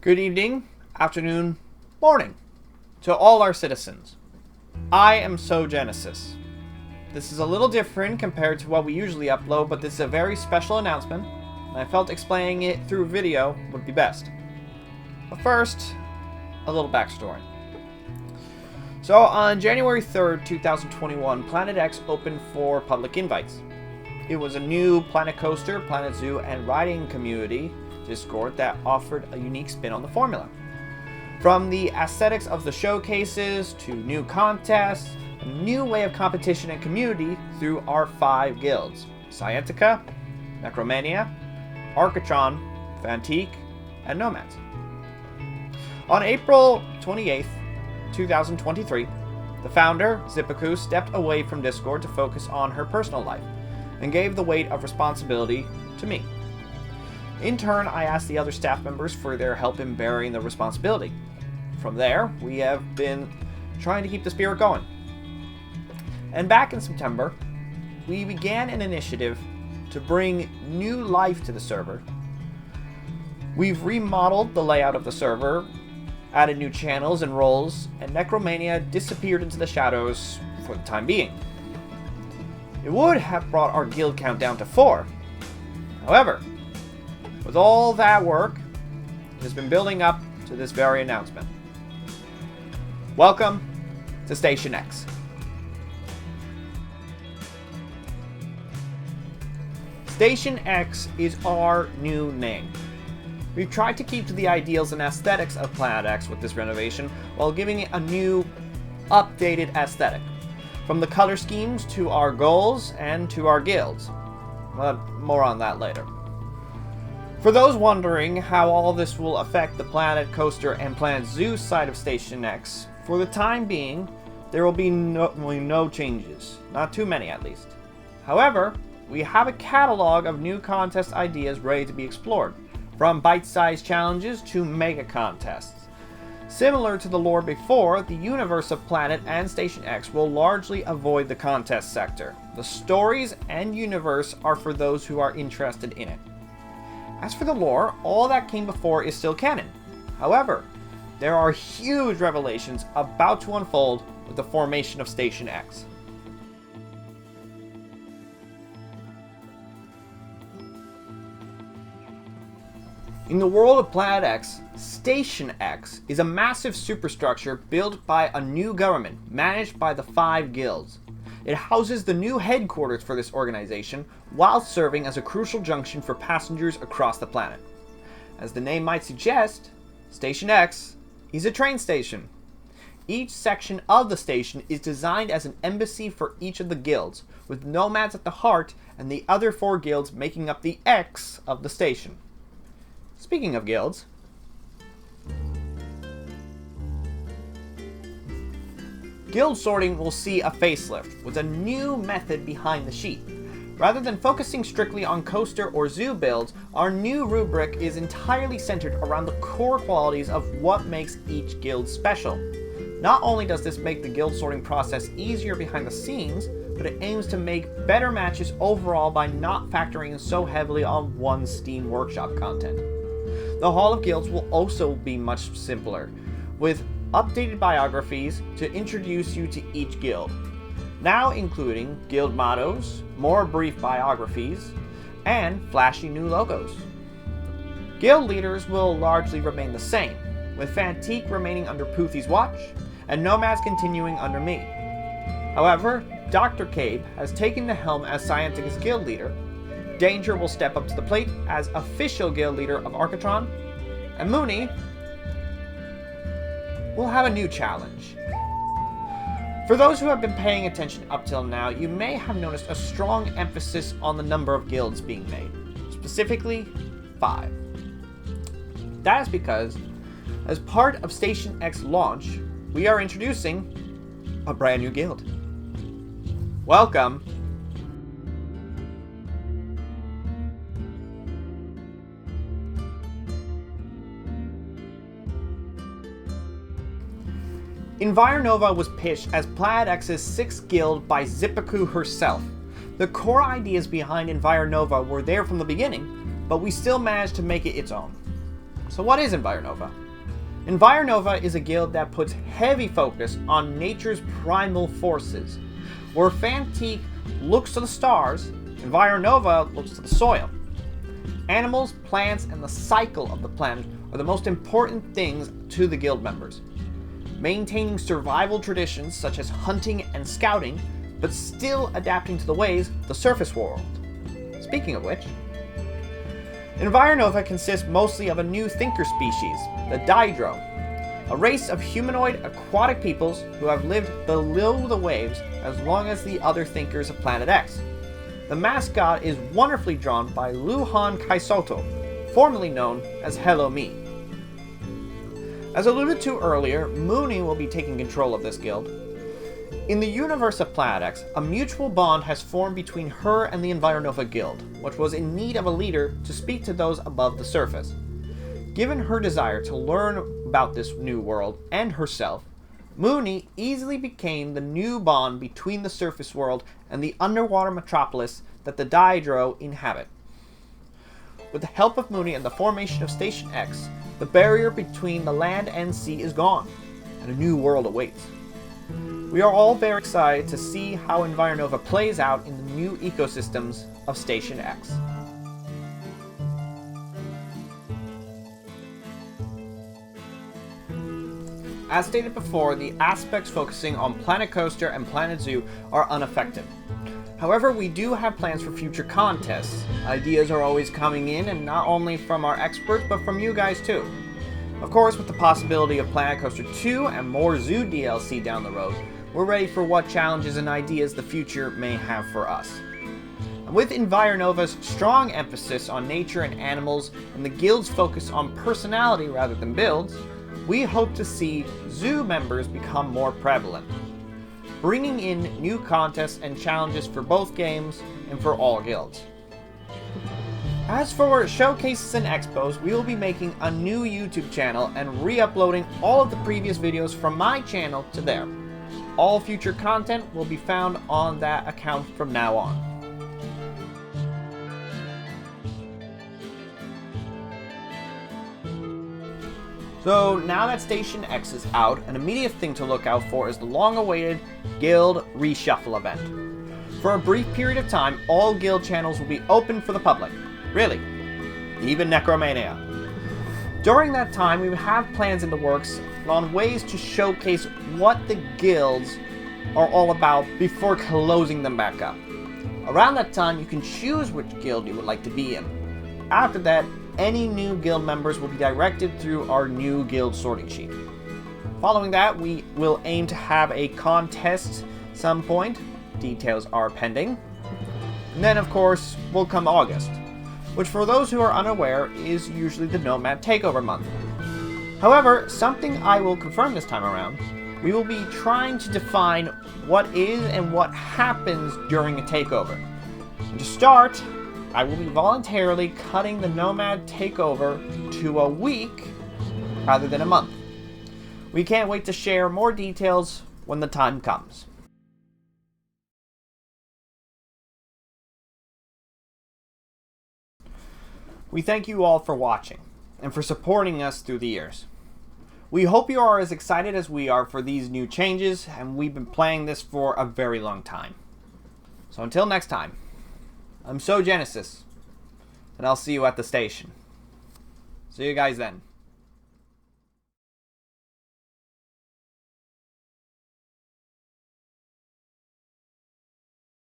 Good evening, afternoon, morning to all our citizens. I am Genesis. This is a little different compared to what we usually upload, but this is a very special announcement, and I felt explaining it through video would be best. But first, a little backstory. So on January 3rd, 2021, Planet X opened for public invites. It was a new Planet Coaster, Planet Zoo, and riding community Discord that offered a unique spin on the formula. From the aesthetics of the showcases to new contests, a new way of competition and community through our 5 guilds: Scientica, Necromania, Arcatron, Fantique, and Nomads. On April 28th, 2023, the founder, Zipaku, stepped away from Discord to focus on her personal life and gave the weight of responsibility to me. In turn, I asked the other staff members for their help in bearing the responsibility. From there, we have been trying to keep the spirit going. And back in September, we began an initiative to bring new life to the server. We've remodeled the layout of the server, added new channels and roles, and Necromania disappeared into the shadows for the time being. It would have brought our guild count down to 4. However, with all that work, it has been building up to this very announcement. Welcome to Station X. Station X is our new name. We've tried to keep to the ideals and aesthetics of Planet X with this renovation, while giving it a new, updated aesthetic. From the color schemes to our goals and to our guilds. But more on that later. For those wondering how all this will affect the Planet Coaster and Planet Zoo side of Station X, for the time being, there will be no changes. Not too many, at least. However, we have a catalog of new contest ideas ready to be explored, from bite-sized challenges to mega contests. Similar to the lore before, the universe of Planet and Station X will largely avoid the contest sector. The stories and universe are for those who are interested in it. As for the lore, all that came before is still canon. However, there are huge revelations about to unfold with the formation of Station X. In the world of Planet X, Station X is a massive superstructure built by a new government managed by the 5 guilds. It houses the new headquarters for this organization while serving as a crucial junction for passengers across the planet. As the name might suggest, Station X is a train station. Each section of the station is designed as an embassy for each of the guilds, with Nomads at the heart and the other 4 guilds making up the X of the station. Speaking of guilds, guild sorting will see a facelift with a new method behind the sheet. Rather than focusing strictly on coaster or zoo builds, our new rubric is entirely centered around the core qualities of what makes each guild special. Not only does this make the guild sorting process easier behind the scenes, but it aims to make better matches overall by not factoring in so heavily on one Steam Workshop content. The Hall of Guilds will also be much simpler, with updated biographies to introduce you to each guild, now including guild mottos, more brief biographies, and flashy new logos. Guild leaders will largely remain the same, with Fantique remaining under Poothy's watch, and Nomads continuing under me. However, Dr. Cabe has taken the helm as Scientica's guild leader, Danger will step up to the plate as official guild leader of Arcatron, and Mooney will have a new challenge. For those who have been paying attention up till now, you may have noticed a strong emphasis on the number of guilds being made, specifically 5. That is because, as part of Station X launch, we are introducing a brand new guild. Welcome Environova was pitched as Planet X's 6th guild by Zipaku herself. The core ideas behind Environova were there from the beginning, but we still managed to make it its own. So what is Environova? Environova is a guild that puts heavy focus on nature's primal forces. Where Fantique looks to the stars, Environova looks to the soil. Animals, plants, and the cycle of the planet are the most important things to the guild members. Maintaining survival traditions such as hunting and scouting, but still adapting to the ways of the surface world. Speaking of which, Environova consists mostly of a new thinker species, the Daedro, a race of humanoid aquatic peoples who have lived below the waves as long as the other thinkers of Planet X. The mascot is wonderfully drawn by Luhan Kaisoto, formerly known as Hello Me. As alluded to earlier, Mooney will be taking control of this guild. In the universe of Planet X, a mutual bond has formed between her and the Environova Guild, which was in need of a leader to speak to those above the surface. Given her desire to learn about this new world and herself, Mooney easily became the new bond between the surface world and the underwater metropolis that the Daedro inhabit. With the help of Mooney and the formation of Station X, the barrier between the land and sea is gone, and a new world awaits. We are all very excited to see how Environova plays out in the new ecosystems of Station X. As stated before, the aspects focusing on Planet Coaster and Planet Zoo are unaffected. However, we do have plans for future contests. Ideas are always coming in, and not only from our experts, but from you guys too. Of course, with the possibility of Planet Coaster 2 and more Zoo DLC down the road, we're ready for what challenges and ideas the future may have for us. And with Environova's strong emphasis on nature and animals, and the guild's focus on personality rather than builds, we hope to see zoo members become more prevalent, bringing in new contests and challenges for both games and for all guilds. As for showcases and expos, we will be making a new YouTube channel and re-uploading all of the previous videos from my channel to there. All future content will be found on that account from now on. So now that Station X is out, an immediate thing to look out for is the long-awaited Guild Reshuffle event. For a brief period of time, all guild channels will be open for the public. Really, even Necromania. During that time, we have plans in the works on ways to showcase what the guilds are all about before closing them back up. Around that time, you can choose which guild you would like to be in. After that, any new guild members will be directed through our new guild sorting sheet. Following that, we will aim to have a contest some point. Details are pending. And then, of course, will come August, which for those who are unaware is usually the Nomad Takeover month. However, something I will confirm this time around, we will be trying to define what is and what happens during a takeover. And to start, I will be voluntarily cutting the Nomad Takeover to a week rather than a month. We can't wait to share more details when the time comes. We thank you all for watching and for supporting us through the years. We hope you are as excited as we are for these new changes, and we've been playing this for a very long time. So until next time, I'm So Genesis, and I'll see you at the station. See you guys then.